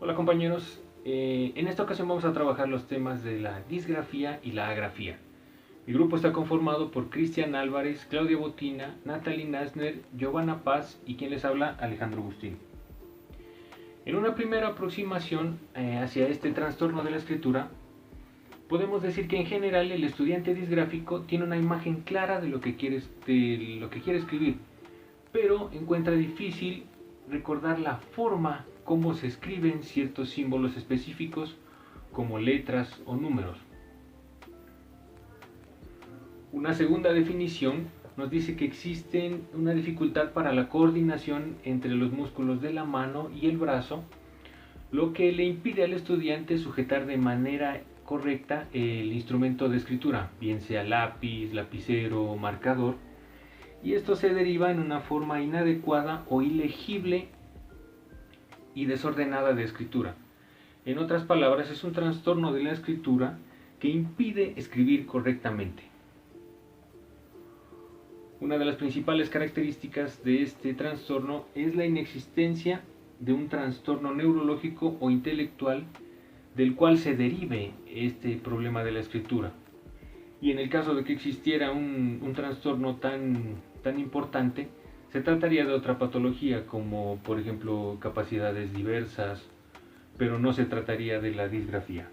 Hola compañeros, en esta ocasión vamos a trabajar los temas de la disgrafía y la agrafía. Mi grupo está conformado por Cristian Álvarez, Claudia Botina, Natalie Nasner, Giovanna Paz y quien les habla, Alejandro Agustín. En una primera aproximación hacia este trastorno de la escritura, podemos decir que en general el estudiante disgráfico tiene una imagen clara de lo que quiere escribir, pero encuentra difícil recordar la forma cómo se escriben ciertos símbolos específicos como letras o números. Una segunda definición nos dice que existe una dificultad para la coordinación entre los músculos de la mano y el brazo, lo que le impide al estudiante sujetar de manera correcta el instrumento de escritura, bien sea lápiz, lapicero o marcador, y esto se deriva en una forma inadecuada o ilegible y desordenada de escritura. En otras palabras, es un trastorno de la escritura que impide escribir correctamente. Una de las principales características de este trastorno es la inexistencia de un trastorno neurológico o intelectual del cual se derive este problema de la escritura. Y en el caso de que existiera un trastorno tan importante, se trataría de otra patología como por ejemplo capacidades diversas, pero no se trataría de la disgrafía.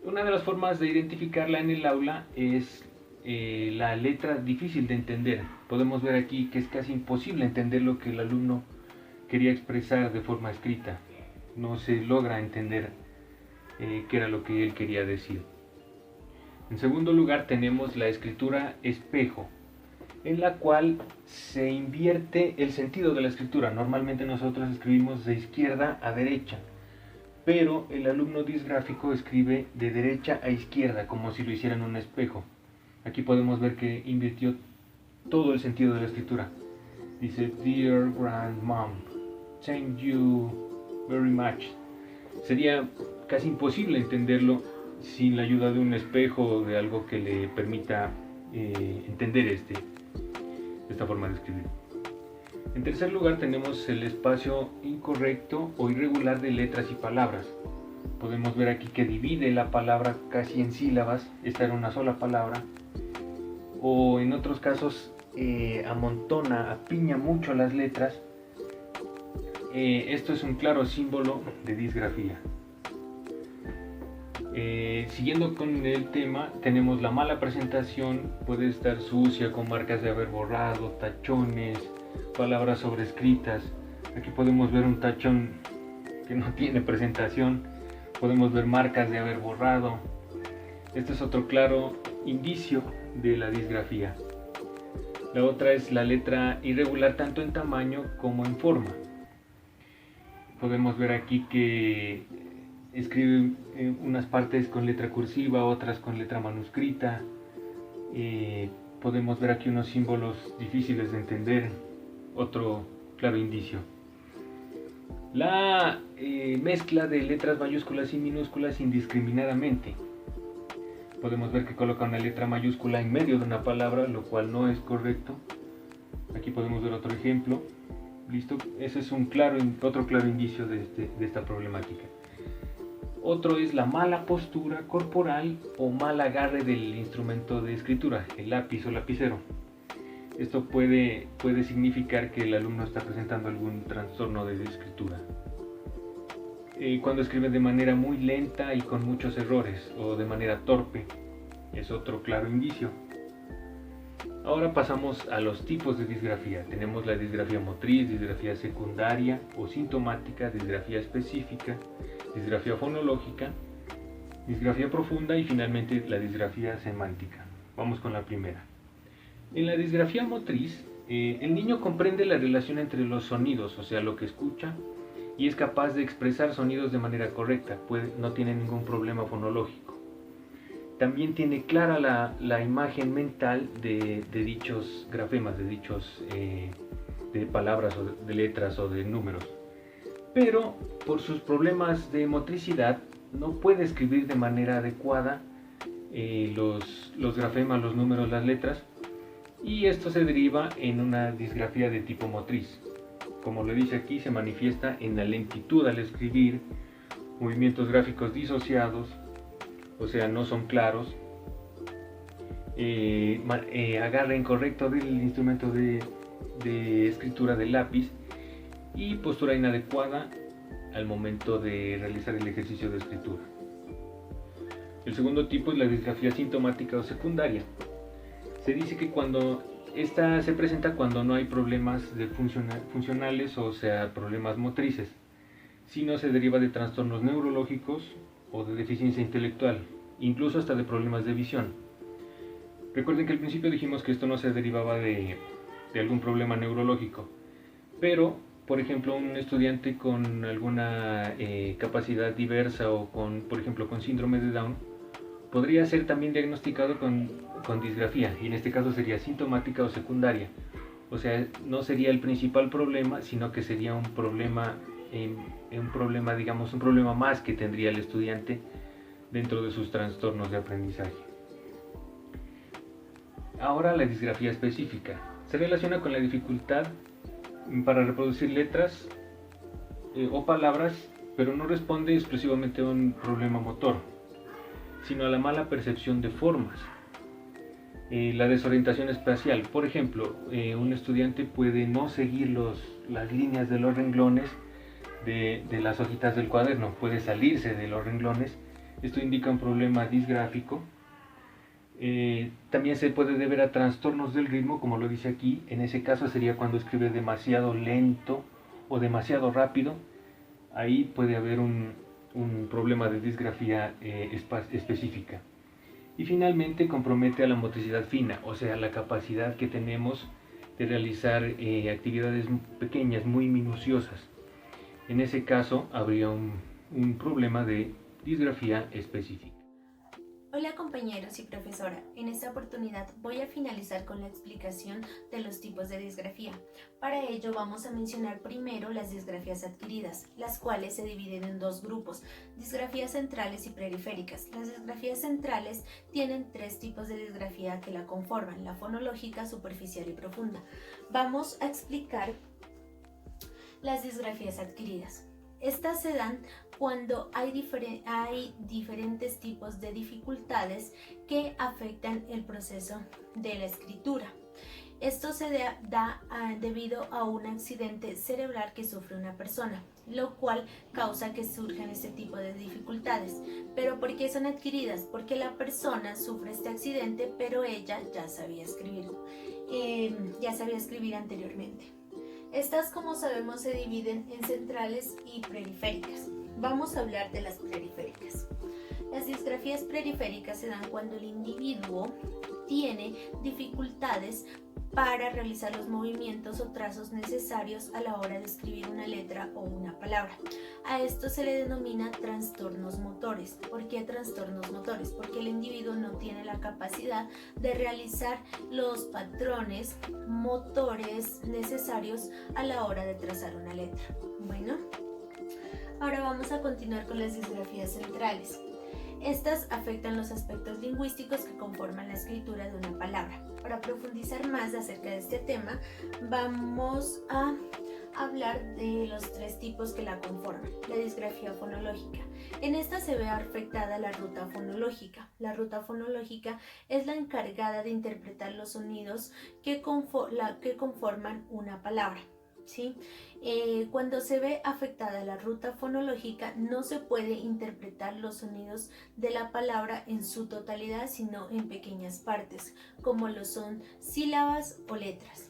Una de las formas de identificarla en el aula es la letra difícil de entender. Podemos ver aquí que es casi imposible entender lo que el alumno quería expresar de forma escrita. No se logra entender qué era lo que él quería decir. En segundo lugar tenemos la escritura espejo, en la cual se invierte el sentido de la escritura. Normalmente nosotros escribimos de izquierda a derecha, pero el alumno disgráfico escribe de derecha a izquierda, como si lo hiciera en un espejo. Aquí podemos ver que invirtió todo el sentido de la escritura. Dice, Dear Grandmom, thank you very much. Sería casi imposible entenderlo sin la ayuda de un espejo o de algo que le permita entender esta forma de escribir. En tercer lugar tenemos el espacio incorrecto o irregular de letras y palabras. Podemos ver aquí que divide la palabra casi en sílabas, esta era una sola palabra, o en otros casos amontona, apiña mucho las letras. Esto es un claro símbolo de disgrafía. Siguiendo con el tema, tenemos la mala presentación, puede estar sucia con marcas de haber borrado, tachones, palabras sobrescritas. Aquí podemos ver un tachón que no tiene presentación, podemos ver marcas de haber borrado. Este es otro claro indicio de la disgrafía. La otra es la letra irregular tanto en tamaño como en forma. Podemos ver aquí que escribe unas partes con letra cursiva, otras con letra manuscrita. Podemos ver aquí unos símbolos difíciles de entender, otro claro indicio. La mezcla de letras mayúsculas y minúsculas indiscriminadamente. Podemos ver que coloca una letra mayúscula en medio de una palabra, lo cual no es correcto. Aquí podemos ver otro ejemplo. Listo, ese es otro claro indicio de esta problemática. Otro es la mala postura corporal o mal agarre del instrumento de escritura, el lápiz o lapicero. Esto puede significar que el alumno está presentando algún trastorno de escritura. Cuando escribe de manera muy lenta y con muchos errores o de manera torpe, es otro claro indicio. Ahora pasamos a los tipos de disgrafía. Tenemos la disgrafía motriz, disgrafía secundaria o sintomática, disgrafía específica, disgrafía fonológica, disgrafía profunda y finalmente la disgrafía semántica. Vamos con la primera. En la disgrafía motriz, el niño comprende la relación entre los sonidos, o sea, lo que escucha, y es capaz de expresar sonidos de manera correcta, no tiene ningún problema fonológico. También tiene clara la imagen mental de dichos grafemas, de palabras o de letras o de números. Pero por sus problemas de motricidad no puede escribir de manera adecuada los grafemas, los números, las letras, y esto se deriva en una disgrafía de tipo motriz. como lo dice aquí, se manifiesta en la lentitud al escribir, movimientos gráficos disociados, o sea, no son claros, agarre incorrecto del instrumento de escritura del lápiz y postura inadecuada al momento de realizar el ejercicio de escritura. El segundo tipo es la disgrafía sintomática o secundaria. Se dice que esta se presenta cuando no hay problemas funcionales, o sea, problemas motrices, sino se deriva de trastornos neurológicos o de deficiencia intelectual, incluso hasta de problemas de visión. Recuerden que al principio dijimos que esto no se derivaba de algún problema neurológico, pero, por ejemplo, un estudiante con alguna capacidad diversa o por ejemplo, con síndrome de Down, podría ser también diagnosticado con disgrafía, y en este caso sería sintomática o secundaria. O sea, no sería el principal problema, sino que sería un problema más que tendría el estudiante dentro de sus trastornos de aprendizaje. Ahora, la disgrafía específica se relaciona con la dificultad para reproducir letras o palabras, pero no responde exclusivamente a un problema motor, sino a la mala percepción de formas. La desorientación espacial, por ejemplo, un estudiante puede no seguir las líneas de los renglones de las hojitas del cuaderno, puede salirse de los renglones. Esto indica un problema disgráfico. También se puede deber a trastornos del ritmo, como lo dice aquí. En ese caso sería cuando escribe demasiado lento o demasiado rápido. Ahí puede haber un problema de disgrafía específica. Y finalmente compromete a la motricidad fina, o sea, la capacidad que tenemos de realizar actividades pequeñas, muy minuciosas. En ese caso habría un problema de disgrafía específica. Hola compañeros y profesora, en esta oportunidad voy a finalizar con la explicación de los tipos de disgrafía. Para ello vamos a mencionar primero las disgrafías adquiridas, las cuales se dividen en dos grupos, disgrafías centrales y periféricas. Las disgrafías centrales tienen tres tipos de disgrafía que la conforman, la fonológica, superficial y profunda. Vamos a explicar las disgrafías adquiridas. Estas se dan cuando hay diferentes tipos de dificultades que afectan el proceso de la escritura. Esto se da debido a un accidente cerebral que sufre una persona, lo cual causa que surjan este tipo de dificultades. ¿Pero por qué son adquiridas? Porque la persona sufre este accidente, pero ella ya sabía escribir anteriormente. Estas, como sabemos, se dividen en centrales y periféricas. Vamos a hablar de las periféricas. Las disgrafías periféricas se dan cuando el individuo tiene dificultades para realizar los movimientos o trazos necesarios a la hora de escribir una letra o una palabra. A esto se le denomina trastornos motores. ¿Por qué trastornos motores? Porque el individuo no tiene la capacidad de realizar los patrones motores necesarios a la hora de trazar una letra. Bueno, ahora vamos a continuar con las disgrafías centrales. Estas afectan los aspectos lingüísticos que conforman la escritura de una palabra. Para profundizar más acerca de este tema, vamos a hablar de los tres tipos que la conforman. La disgrafía fonológica. En esta se ve afectada la ruta fonológica. La ruta fonológica es la encargada de interpretar los sonidos que conforman una palabra. ¿Sí? Cuando se ve afectada la ruta fonológica, no se puede interpretar los sonidos de la palabra en su totalidad, sino en pequeñas partes, como lo son sílabas o letras.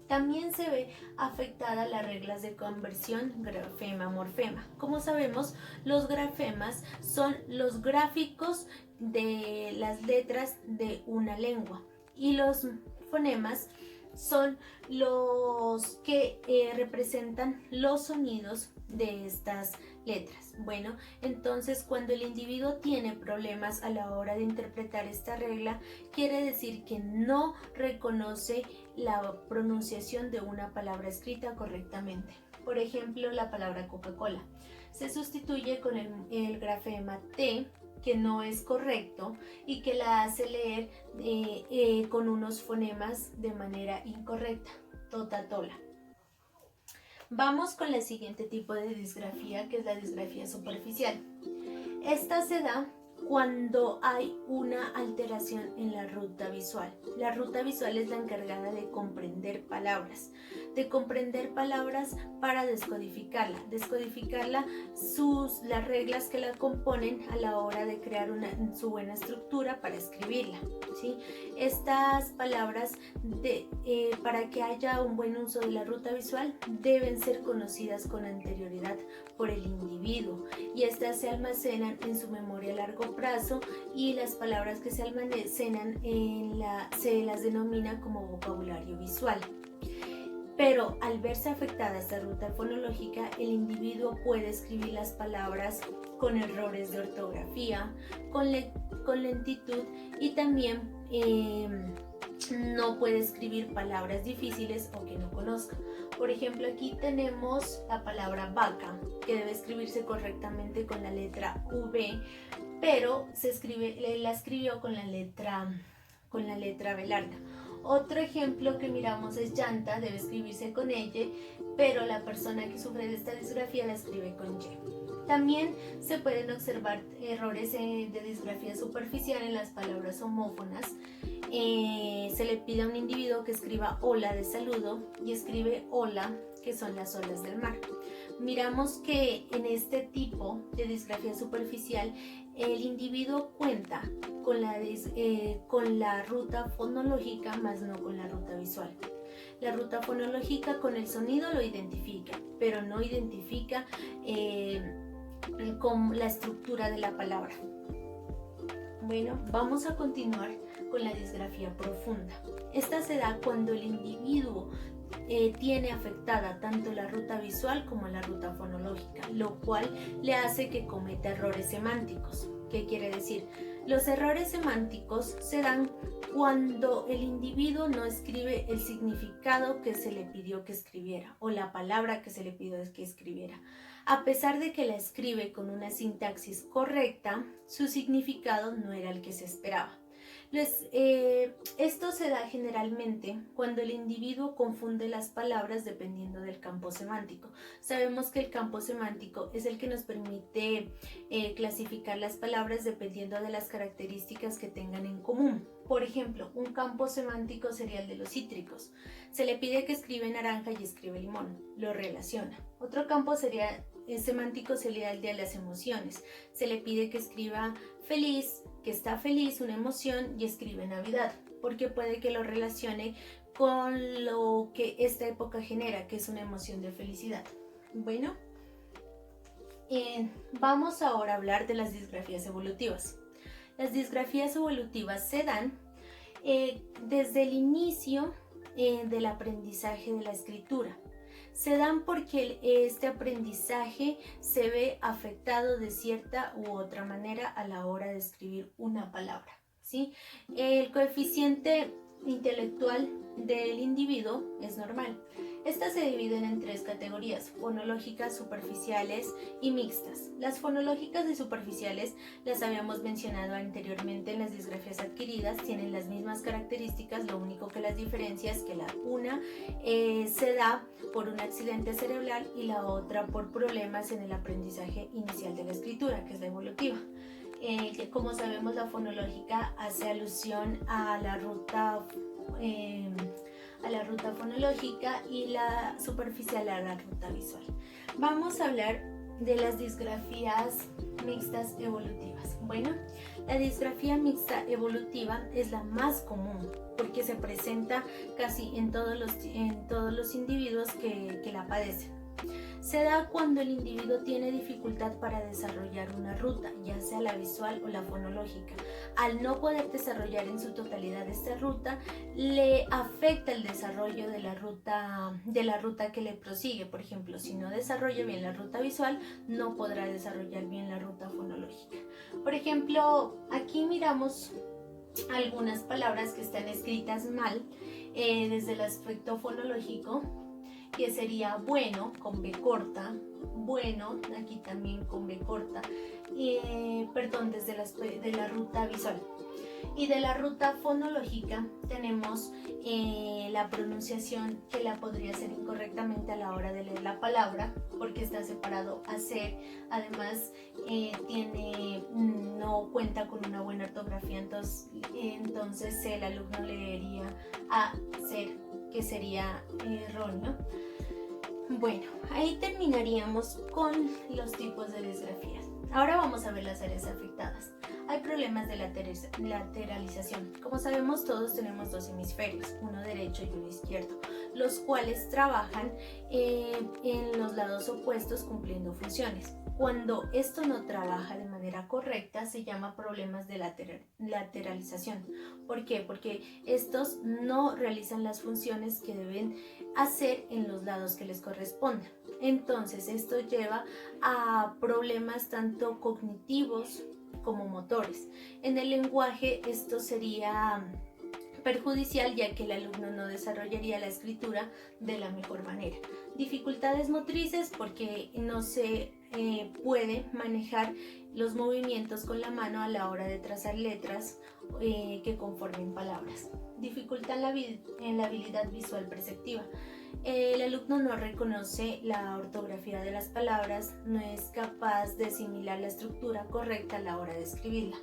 También se ve afectada las reglas de conversión grafema-morfema. Como sabemos, los grafemas son los gráficos de las letras de una lengua y los fonemas son los que representan los sonidos de estas letras. Bueno, entonces cuando el individuo tiene problemas a la hora de interpretar esta regla, quiere decir que no reconoce la pronunciación de una palabra escrita correctamente. Por ejemplo, la palabra Coca-Cola se sustituye con el grafema T, que no es correcto y que la hace leer con unos fonemas de manera incorrecta, Totatola. Vamos con el siguiente tipo de disgrafía, que es la disgrafía superficial. Esta se da cuando hay una alteración en la ruta visual. La ruta visual es la encargada de comprender palabras para descodificarla las reglas que la componen a la hora de crear su buena estructura para escribirla, ¿sí? Estas palabras para que haya un buen uso de la ruta visual deben ser conocidas con anterioridad por el individuo, y estas se almacenan en su memoria a largo plazo, y las palabras que se almacenan se las denomina como vocabulario visual. Pero al verse afectada esta ruta fonológica, el individuo puede escribir las palabras con errores de ortografía, con lentitud, y también no puede escribir palabras difíciles o que no conozca. Por ejemplo, aquí tenemos la palabra vaca, que debe escribirse correctamente con la letra V, pero la escribió con la letra B larga. Otro ejemplo que miramos es llanta, debe escribirse con Y, pero la persona que sufre de esta disgrafía la escribe con Y. También se pueden observar errores de disgrafía superficial en las palabras homófonas. Se le pide a un individuo que escriba hola de saludo y escribe hola, que son las olas del mar. Miramos que en este tipo de disgrafía superficial el individuo cuenta con la ruta fonológica, más no con la ruta visual. La ruta fonológica con el sonido lo identifica, pero no identifica con la estructura de la palabra. Bueno, vamos a continuar con la disgrafía profunda. Esta se da cuando el individuo tiene afectada tanto la ruta visual como la ruta fonológica, lo cual le hace que cometa errores semánticos. ¿Qué quiere decir? Los errores semánticos se dan cuando el individuo no escribe el significado que se le pidió que escribiera, o la palabra que se le pidió que escribiera. A pesar de que la escribe con una sintaxis correcta, su significado no era el que se esperaba. Esto se da generalmente cuando el individuo confunde las palabras dependiendo del campo semántico. Sabemos que el campo semántico es el que nos permite clasificar las palabras dependiendo de las características que tengan en común. Por ejemplo, un campo semántico sería el de los cítricos. Se le pide que escribe naranja y escribe limón, lo relaciona. Otro campo semántico sería el de las emociones. Se le pide que escriba feliz, que está feliz, una emoción, y escribe Navidad, porque puede que lo relacione con lo que esta época genera, que es una emoción de felicidad. Bueno, vamos ahora a hablar de las disgrafías evolutivas. Las disgrafías evolutivas se dan desde el inicio del aprendizaje de la escritura. Se dan porque este aprendizaje se ve afectado de cierta u otra manera a la hora de escribir una palabra, ¿sí? El coeficiente intelectual del individuo es normal. Estas se dividen en tres categorías: fonológicas, superficiales y mixtas. Las fonológicas y superficiales las habíamos mencionado anteriormente en las disgrafías adquiridas, tienen las mismas características, lo único que las diferencia es que la una se da por un accidente cerebral y la otra por problemas en el aprendizaje inicial de la escritura, que es la evolutiva. Como sabemos, la fonológica hace alusión a la ruta fonológica y la superficial a la ruta visual. Vamos a hablar de las disgrafías mixtas evolutivas. Bueno, la disgrafía mixta evolutiva es la más común porque se presenta casi en todos los individuos que la padecen. Se da cuando el individuo tiene dificultad para desarrollar una ruta, ya sea la visual o la fonológica. Al no poder desarrollar en su totalidad esta ruta, le afecta el desarrollo de la ruta que le prosigue. Por ejemplo, si no desarrolla bien la ruta visual, no podrá desarrollar bien la ruta fonológica. Por ejemplo, aquí miramos algunas palabras que están escritas mal desde el aspecto fonológico, que sería bueno con B corta, bueno, aquí también con B corta, desde la ruta visual. Y de la ruta fonológica tenemos la pronunciación, que la podría hacer incorrectamente a la hora de leer la palabra porque está separado hacer. Además no cuenta con una buena ortografía, entonces el alumno leería hacer, que sería erróneo. Bueno, ahí terminaríamos con los tipos de disgrafías. Ahora vamos a ver las áreas afectadas. Hay problemas de lateralización. Como sabemos, todos tenemos dos hemisferios, uno derecho y uno izquierdo, los cuales trabajan en los lados opuestos cumpliendo funciones. Cuando esto no trabaja de manera correcta, se llama problemas de lateralización. ¿Por qué? Porque estos no realizan las funciones que deben hacer en los lados que les correspondan. Entonces, esto lleva a problemas tanto cognitivos como motores. En el lenguaje esto sería perjudicial, ya que el alumno no desarrollaría la escritura de la mejor manera. Dificultades motrices, porque no se puede manejar los movimientos con la mano a la hora de trazar letras que conformen palabras. Dificultad en la habilidad visual perceptiva. El alumno no reconoce la ortografía de las palabras, no es capaz de asimilar la estructura correcta a la hora de escribirla.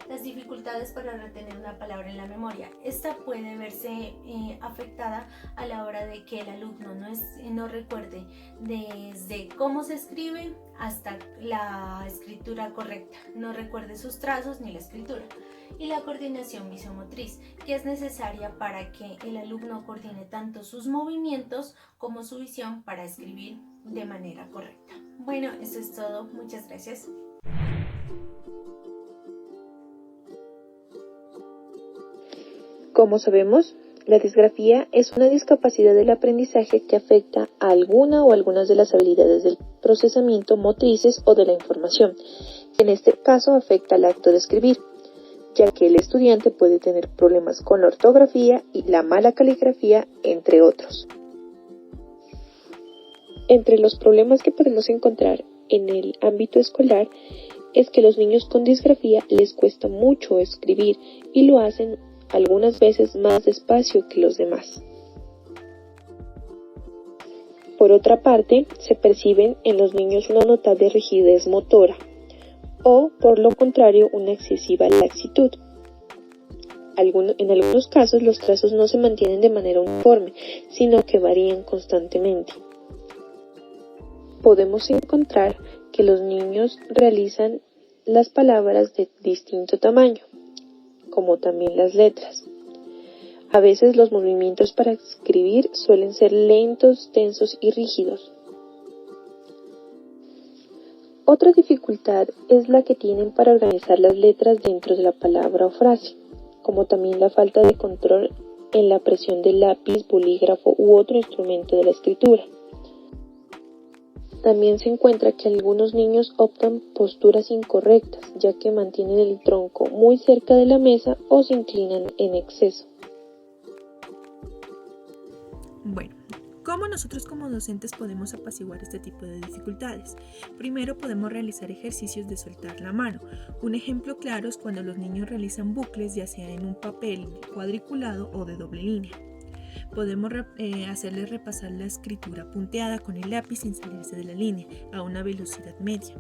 Las dificultades para retener una palabra en la memoria. Esta puede verse afectada a la hora de que el alumno no recuerde desde cómo se escribe hasta la escritura correcta, no recuerde sus trazos ni la escritura. Y la coordinación visomotriz, que es necesaria para que el alumno coordine tanto sus movimientos como su visión para escribir de manera correcta. Bueno, eso es todo. Muchas gracias. Como sabemos, la disgrafía es una discapacidad del aprendizaje que afecta a alguna o algunas de las habilidades del procesamiento motrices o de la información, que en este caso afecta al acto de escribir, ya que el estudiante puede tener problemas con la ortografía y la mala caligrafía, entre otros. Entre los problemas que podemos encontrar en el ámbito escolar es que los niños con disgrafía les cuesta mucho escribir y lo hacen algunas veces más despacio que los demás. Por otra parte, se perciben en los niños una notable rigidez motora o, por lo contrario, una excesiva laxitud. En algunos casos, los trazos no se mantienen de manera uniforme, sino que varían constantemente. Podemos encontrar que los niños realizan las palabras de distinto tamaño, como también las letras. A veces los movimientos para escribir suelen ser lentos, tensos y rígidos. Otra dificultad es la que tienen para organizar las letras dentro de la palabra o frase, como también la falta de control en la presión del lápiz, bolígrafo u otro instrumento de la escritura. También se encuentra que algunos niños optan posturas incorrectas, ya que mantienen el tronco muy cerca de la mesa o se inclinan en exceso. Bueno, ¿cómo nosotros como docentes podemos apaciguar este tipo de dificultades? Primero podemos realizar ejercicios de soltar la mano. Un ejemplo claro es cuando los niños realizan bucles, ya sea en un papel cuadriculado o de doble línea. Podemos hacerles repasar la escritura punteada con el lápiz sin salirse de la línea, a una velocidad media.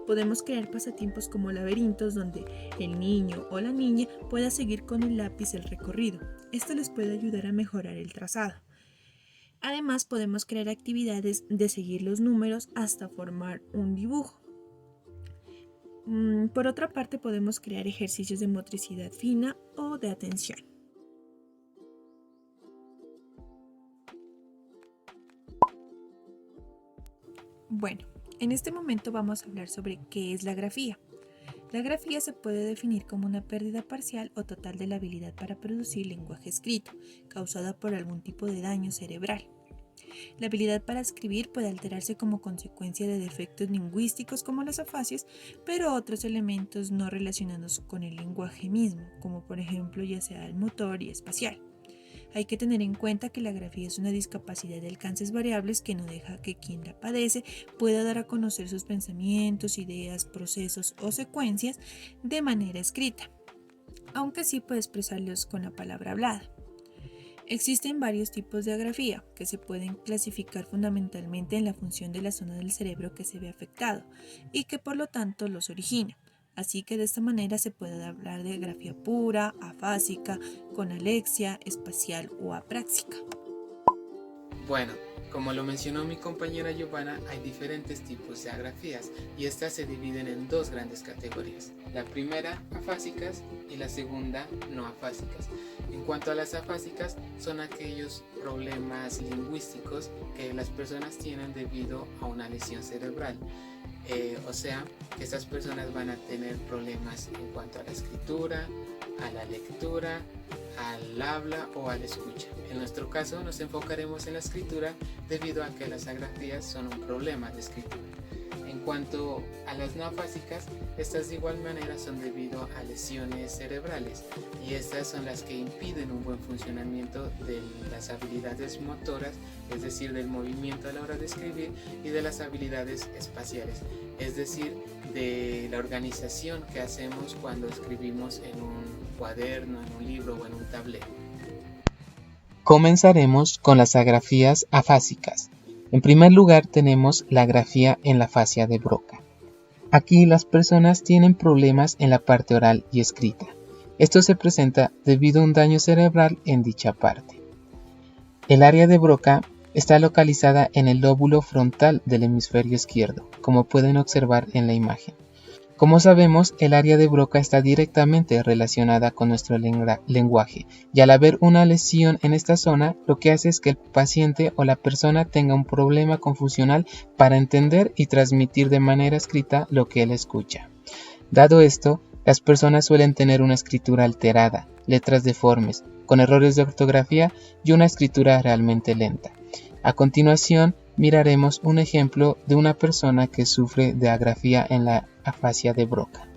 Podemos crear pasatiempos como laberintos donde el niño o la niña pueda seguir con el lápiz el recorrido. Esto les puede ayudar a mejorar el trazado. Además, podemos crear actividades de seguir los números hasta formar un dibujo. Por otra parte, podemos crear ejercicios de motricidad fina o de atención. Bueno, en este momento vamos a hablar sobre qué es la grafía. La grafía se puede definir como una pérdida parcial o total de la habilidad para producir lenguaje escrito, causada por algún tipo de daño cerebral. La habilidad para escribir puede alterarse como consecuencia de defectos lingüísticos como las afasias, pero otros elementos no relacionados con el lenguaje mismo, como por ejemplo ya sea el motor y espacial. Hay que tener en cuenta que la grafía es una discapacidad de alcances variables que no deja que quien la padece pueda dar a conocer sus pensamientos, ideas, procesos o secuencias de manera escrita. aunque sí puede expresarlos con la palabra hablada. Existen varios tipos de agrafía que se pueden clasificar fundamentalmente en la función de la zona del cerebro que se ve afectado y que por lo tanto los origina. Así que de esta manera se puede hablar de grafía pura, afásica, con alexia, espacial o apráxica. Bueno, como lo mencionó mi compañera Giovanna, hay diferentes tipos de agrafías y estas se dividen en dos grandes categorías. La primera, afásicas, y la segunda, no afásicas. En cuanto a las afásicas, son aquellos problemas lingüísticos que las personas tienen debido a una lesión cerebral. O sea, que estas personas van a tener problemas en cuanto a la escritura, a la lectura, al habla o al escucha. En nuestro caso nos enfocaremos en la escritura debido a que las agrafías son un problema de escritura. En cuanto a las no afásicas, estas de igual manera son debido a lesiones cerebrales y estas son las que impiden un buen funcionamiento de las habilidades motoras, es decir, del movimiento a la hora de escribir, y de las habilidades espaciales, es decir, de la organización que hacemos cuando escribimos en un cuaderno, en un libro o en un tablero. Comenzaremos con las agrafías afásicas. En primer lugar tenemos la agrafía en la fascia de Broca. Aquí las personas tienen problemas en la parte oral y escrita. Esto se presenta debido a un daño cerebral en dicha parte. El área de Broca está localizada en el lóbulo frontal del hemisferio izquierdo, como pueden observar en la imagen. Como sabemos, el área de Broca está directamente relacionada con nuestro lenguaje, y al haber una lesión en esta zona, lo que hace es que el paciente o la persona tenga un problema confusional para entender y transmitir de manera escrita lo que él escucha. Dado esto, las personas suelen tener una escritura alterada, letras deformes, con errores de ortografía y una escritura realmente lenta. A continuación, miraremos un ejemplo de una persona que sufre de agrafía en la afasia de Broca.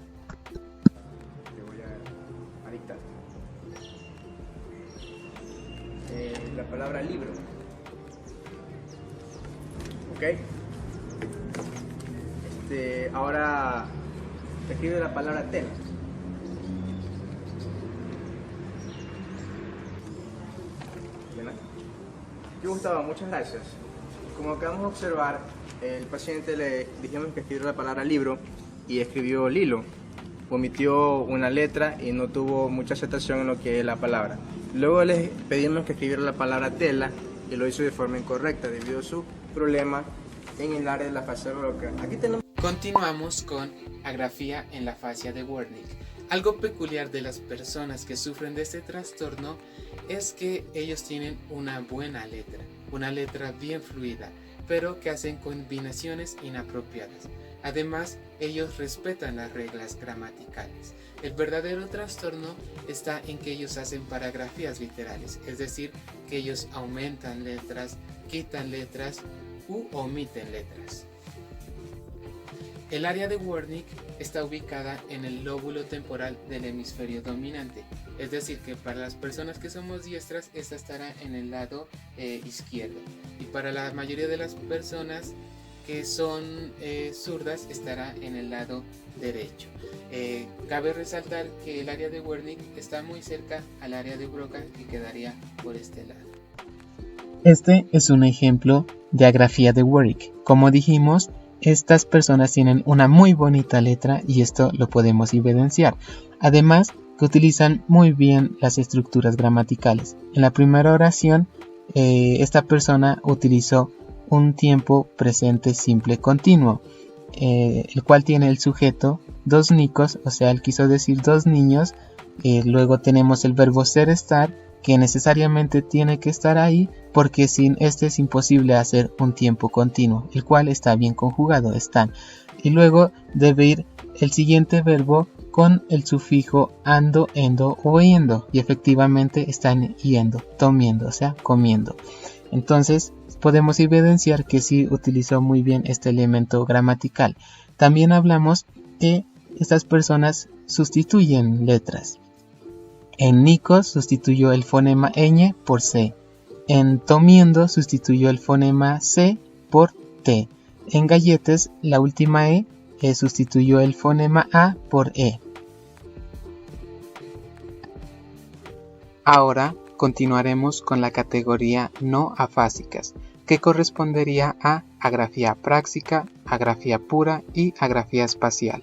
Te voy a dictar. La palabra libro. Ok. Ahora escribe la palabra tela. Bien. Gustavo, muchas gracias. Como acabamos de observar, el paciente le dijimos que escribiera la palabra libro y escribió Lilo. Omitió una letra y no tuvo mucha aceptación en lo que es la palabra. Luego le pedimos que escribiera la palabra tela y lo hizo de forma incorrecta debido a su problema en el área de la fascia de Broca. Aquí tenemos. Continuamos con agrafía en la fascia de Wernicke. Algo peculiar de las personas que sufren de este trastorno es que ellos tienen una buena letra bien fluida, pero que hacen combinaciones inapropiadas. Además, ellos respetan las reglas gramaticales. El verdadero trastorno está en que ellos hacen paragrafías literales, es decir, que ellos aumentan letras, quitan letras u omiten letras. El área de Wernicke está ubicada en el lóbulo temporal del hemisferio dominante, es decir, que para las personas que somos diestras, esta estará en el lado izquierdo, y para la mayoría de las personas que son zurdas estará en el lado derecho. Cabe resaltar que el área de Wernicke está muy cerca al área de Broca y quedaría por este lado. Este es un ejemplo de agrafía de Wernicke. Como dijimos, estas personas tienen una muy bonita letra y esto lo podemos evidenciar. Además, que utilizan muy bien las estructuras gramaticales. En la primera oración, esta persona utilizó un tiempo presente simple continuo, el cual tiene el sujeto dos nicos, o sea, él quiso decir dos niños. Luego tenemos el verbo ser, estar, que necesariamente tiene que estar ahí porque sin este es imposible hacer un tiempo continuo, el cual está bien conjugado, están. Y luego debe ir el siguiente verbo con el sufijo ando, endo o yendo, y efectivamente están yendo, tomiendo, o sea, comiendo. Entonces podemos evidenciar que sí utilizó muy bien este elemento gramatical. También hablamos que estas personas sustituyen letras. En Nikos sustituyó el fonema ñ por c. En tomiendo sustituyó el fonema c por t. En galletes la última e sustituyó el fonema a por e. Ahora continuaremos con la categoría no afásicas, que correspondería a agrafía práxica, agrafía pura y agrafía espacial.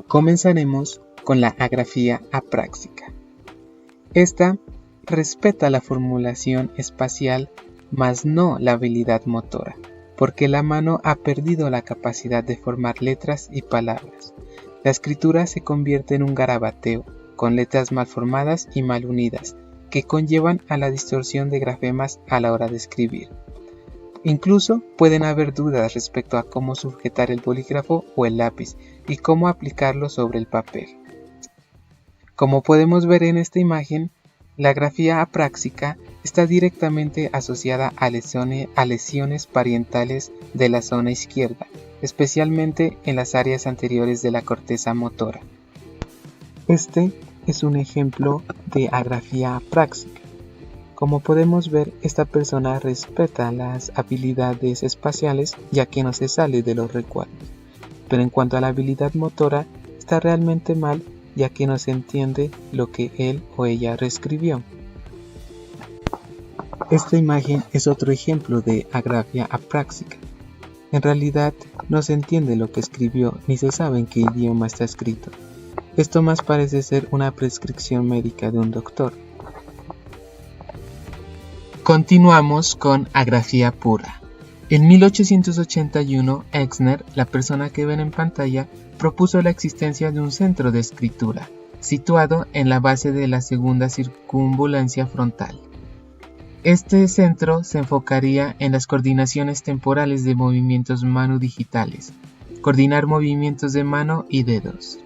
Comenzaremos con la agrafía apráxica. Esta respeta la formulación espacial, mas no la habilidad motora, porque la mano ha perdido la capacidad de formar letras y palabras. La escritura se convierte en un garabateo, con letras mal formadas y mal unidas, que conllevan a la distorsión de grafemas a la hora de escribir. Incluso pueden haber dudas respecto a cómo sujetar el bolígrafo o el lápiz y cómo aplicarlo sobre el papel. Como podemos ver en esta imagen, la grafía apráxica está directamente asociada a lesiones parietales de la zona izquierda, especialmente en las áreas anteriores de la corteza motora. Este es un ejemplo de agrafía apráxica. Como podemos ver, esta persona respeta las habilidades espaciales ya que no se sale de los recuadros. Pero en cuanto a la habilidad motora, está realmente mal ya que no se entiende lo que él o ella reescribió. Esta imagen es otro ejemplo de agrafía apráxica. En realidad no se entiende lo que escribió ni se sabe en qué idioma está escrito. Esto más parece ser una prescripción médica de un doctor. Continuamos con agrafía pura. En 1881, Exner, la persona que ven en pantalla, propuso la existencia de un centro de escritura, situado en la base de la segunda circunvalancia frontal. Este centro se enfocaría en las coordinaciones temporales de movimientos mano-digitales, coordinar movimientos de mano y dedos.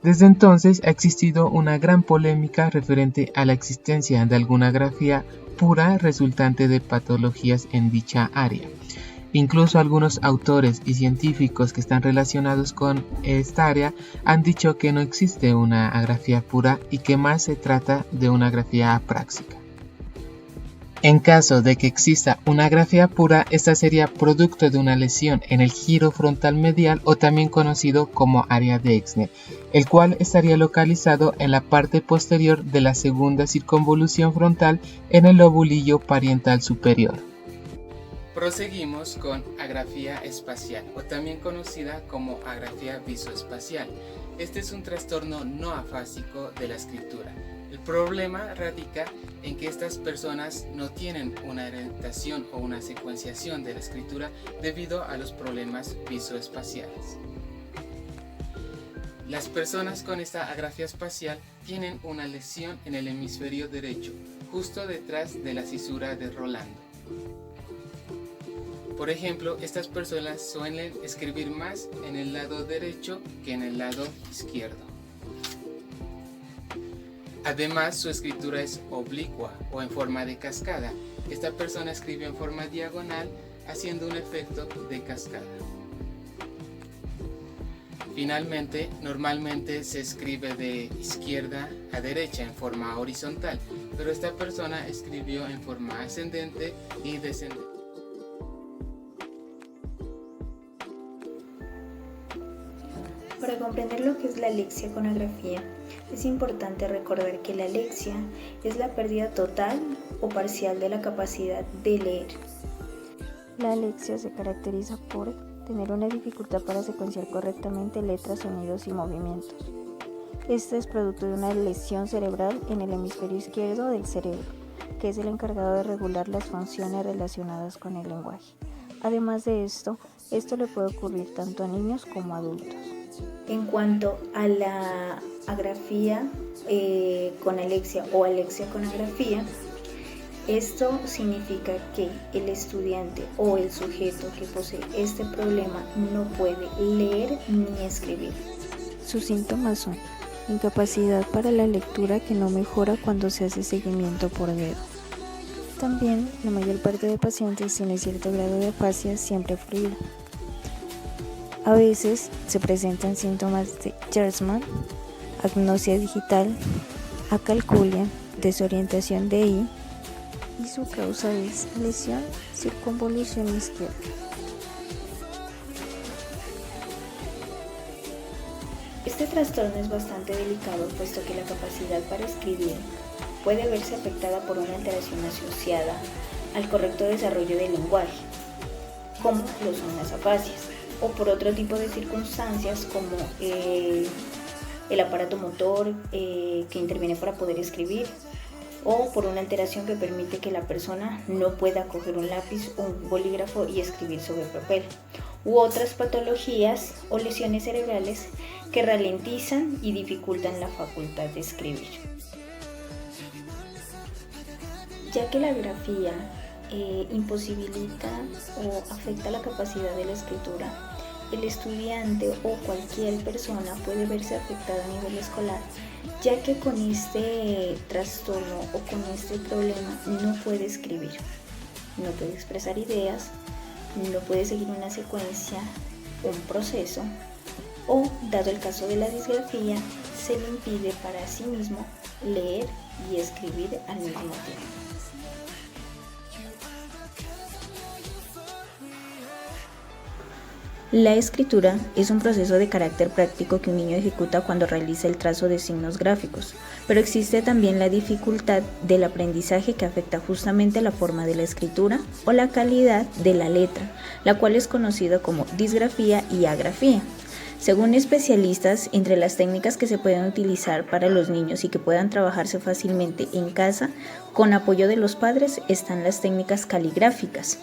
Desde entonces ha existido una gran polémica referente a la existencia de alguna grafía pura resultante de patologías en dicha área. Incluso algunos autores y científicos que están relacionados con esta área han dicho que no existe una agrafía pura y que más se trata de una agrafía apráxica. En caso de que exista una agrafía pura, esta sería producto de una lesión en el giro frontal medial o también conocido como área de Exner, el cual estaría localizado en la parte posterior de la segunda circunvolución frontal en el lobulillo parietal superior. Proseguimos con agrafía espacial o también conocida como agrafía visoespacial. Este es un trastorno no afásico de la escritura. El problema radica en que estas personas no tienen una orientación o una secuenciación de la escritura debido a los problemas visoespaciales. Las personas con esta agrafía espacial tienen una lesión en el hemisferio derecho, justo detrás de la cisura de Rolando. Por ejemplo, estas personas suelen escribir más en el lado derecho que en el lado izquierdo. Además, su escritura es oblicua o en forma de cascada. Esta persona escribe en forma diagonal, haciendo un efecto de cascada. Finalmente, normalmente se escribe de izquierda a derecha en forma horizontal, pero esta persona escribió en forma ascendente y descendente. Para comprender lo que es la alexia con agrafía, es importante recordar que la alexia es la pérdida total o parcial de la capacidad de leer. La alexia se caracteriza por tener una dificultad para secuenciar correctamente letras, sonidos y movimientos. Este es producto de una lesión cerebral en el hemisferio izquierdo del cerebro, que es el encargado de regular las funciones relacionadas con el lenguaje. Además de esto le puede ocurrir tanto a niños como a adultos. En cuanto a la agrafía con alexia o alexia con agrafía, esto significa que el estudiante o el sujeto que posee este problema no puede leer ni escribir. Sus síntomas son incapacidad para la lectura que no mejora cuando se hace seguimiento por dedo. También la mayor parte de pacientes tiene cierto grado de afasia siempre fluida. A veces se presentan síntomas de Gerstmann, agnosia digital, acalculia, desorientación de I, y su causa es lesión circunvolución izquierda. Este trastorno es bastante delicado, puesto que la capacidad para escribir puede verse afectada por una alteración asociada al correcto desarrollo del lenguaje, como lo son las afasias, o por otro tipo de circunstancias como el aparato motor que interviene para poder escribir, o por una alteración que permite que la persona no pueda coger un lápiz o un bolígrafo y escribir sobre papel, u otras patologías o lesiones cerebrales que ralentizan y dificultan la facultad de escribir. Ya que la grafía imposibilita o afecta la capacidad de la escritura, el estudiante o cualquier persona puede verse afectada a nivel escolar, ya que con este trastorno o con este problema no puede escribir, no puede expresar ideas, no puede seguir una secuencia, un proceso, o, dado el caso de la disgrafía, se le impide para sí mismo leer y escribir al mismo tiempo. La escritura es un proceso de carácter práctico que un niño ejecuta cuando realiza el trazo de signos gráficos, pero existe también la dificultad del aprendizaje que afecta justamente la forma de la escritura o la calidad de la letra, la cual es conocida como disgrafía y agrafía. Según especialistas, entre las técnicas que se pueden utilizar para los niños y que puedan trabajarse fácilmente en casa, con apoyo de los padres, están las técnicas caligráficas,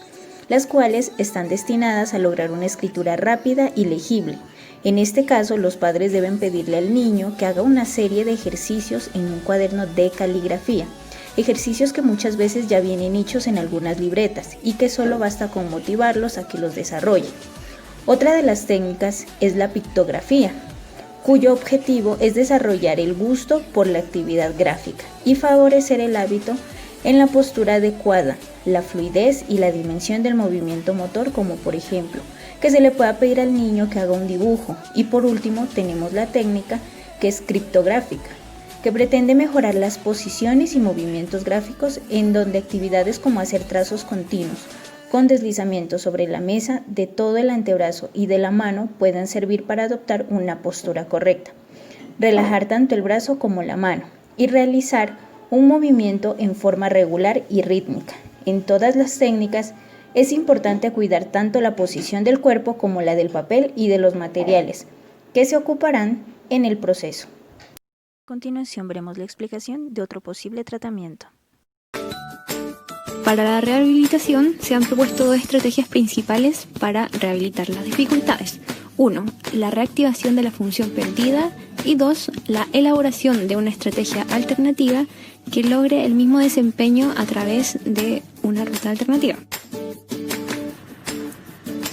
las cuales están destinadas a lograr una escritura rápida y legible. En este caso, los padres deben pedirle al niño que haga una serie de ejercicios en un cuaderno de caligrafía, ejercicios que muchas veces ya vienen hechos en algunas libretas y que solo basta con motivarlos a que los desarrollen. Otra de las técnicas es la pictografía, cuyo objetivo es desarrollar el gusto por la actividad gráfica y favorecer el hábito en la postura adecuada, la fluidez y la dimensión del movimiento motor, como por ejemplo, que se le pueda pedir al niño que haga un dibujo. Y por último tenemos la técnica que es criptográfica, que pretende mejorar las posiciones y movimientos gráficos, en donde actividades como hacer trazos continuos, con deslizamiento sobre la mesa de todo el antebrazo y de la mano puedan servir para adoptar una postura correcta, relajar tanto el brazo como la mano y realizar un movimiento en forma regular y rítmica. En todas las técnicas es importante cuidar tanto la posición del cuerpo como la del papel y de los materiales que se ocuparán en el proceso. A continuación veremos la explicación de otro posible tratamiento. Para la rehabilitación se han propuesto dos estrategias principales para rehabilitar las dificultades. 1. La reactivación de la función perdida y 2. La elaboración de una estrategia alternativa que logre el mismo desempeño a través de una ruta alternativa.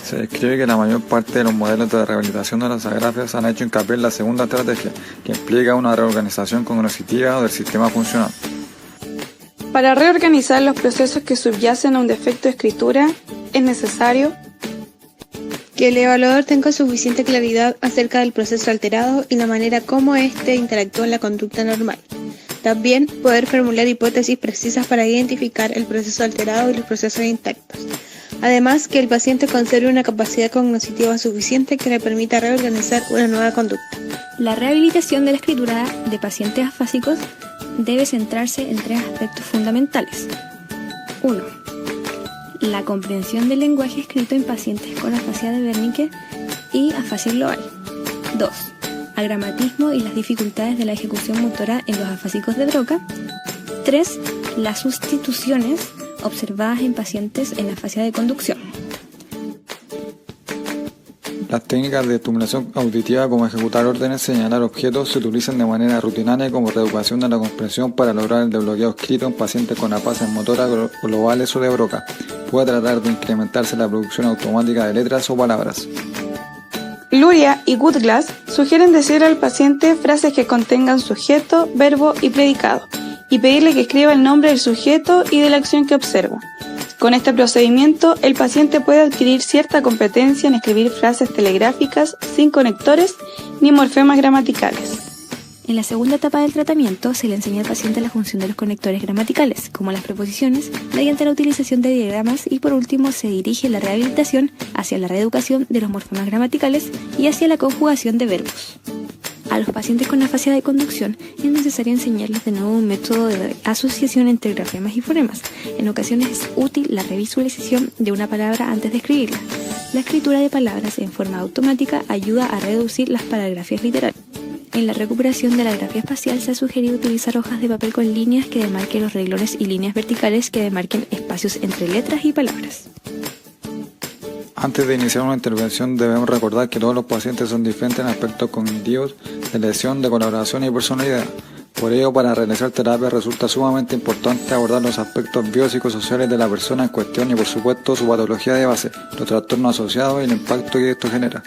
Se describe que la mayor parte de los modelos de rehabilitación de las agrafias han hecho hincapié en la segunda estrategia, que implica una reorganización cognitiva del sistema funcional. Para reorganizar los procesos que subyacen a un defecto de escritura, es necesario que el evaluador tenga suficiente claridad acerca del proceso alterado y la manera como éste interactúa en la conducta normal. También poder formular hipótesis precisas para identificar el proceso alterado y los procesos intactos. Además, que el paciente conserve una capacidad cognitiva suficiente que le permita reorganizar una nueva conducta. La rehabilitación de la escritura de pacientes afásicos debe centrarse en tres aspectos fundamentales. 1. La comprensión del lenguaje escrito en pacientes con afasia de Wernicke y afasia global. 2. Al gramatismo y las dificultades de la ejecución motora en los afásicos de Broca. 3. Las sustituciones observadas en pacientes en afasia de conducción. Las técnicas de estimulación auditiva como ejecutar órdenes, señalar objetos, se utilizan de manera rutinaria como reeducación de la comprensión para lograr el desbloqueo escrito en pacientes con afasias motoras globales o de Broca. Puede tratar de incrementarse la producción automática de letras o palabras. Luria y Woodglass sugieren decir al paciente frases que contengan sujeto, verbo y predicado, y pedirle que escriba el nombre del sujeto y de la acción que observa. Con este procedimiento, el paciente puede adquirir cierta competencia en escribir frases telegráficas sin conectores ni morfemas gramaticales. En la segunda etapa del tratamiento se le enseña al paciente la función de los conectores gramaticales, como las preposiciones, mediante la utilización de diagramas, y por último se dirige la rehabilitación hacia la reeducación de los morfemas gramaticales y hacia la conjugación de verbos. A los pacientes con afasia de conducción es necesario enseñarles de nuevo un método de asociación entre grafemas y fonemas. En ocasiones es útil la revisualización de una palabra antes de escribirla. La escritura de palabras en forma automática ayuda a reducir las paragrafías literarias. En la recuperación de la grafía espacial se ha sugerido utilizar hojas de papel con líneas que demarquen los renglones y líneas verticales que demarquen espacios entre letras y palabras. Antes de iniciar una intervención debemos recordar que todos los pacientes son diferentes en aspectos cognitivos, de lesión, de colaboración y personalidad. Por ello, para realizar terapia resulta sumamente importante abordar los aspectos biopsicosociales de la persona en cuestión y por supuesto su patología de base, los trastornos asociados y el impacto que esto genera.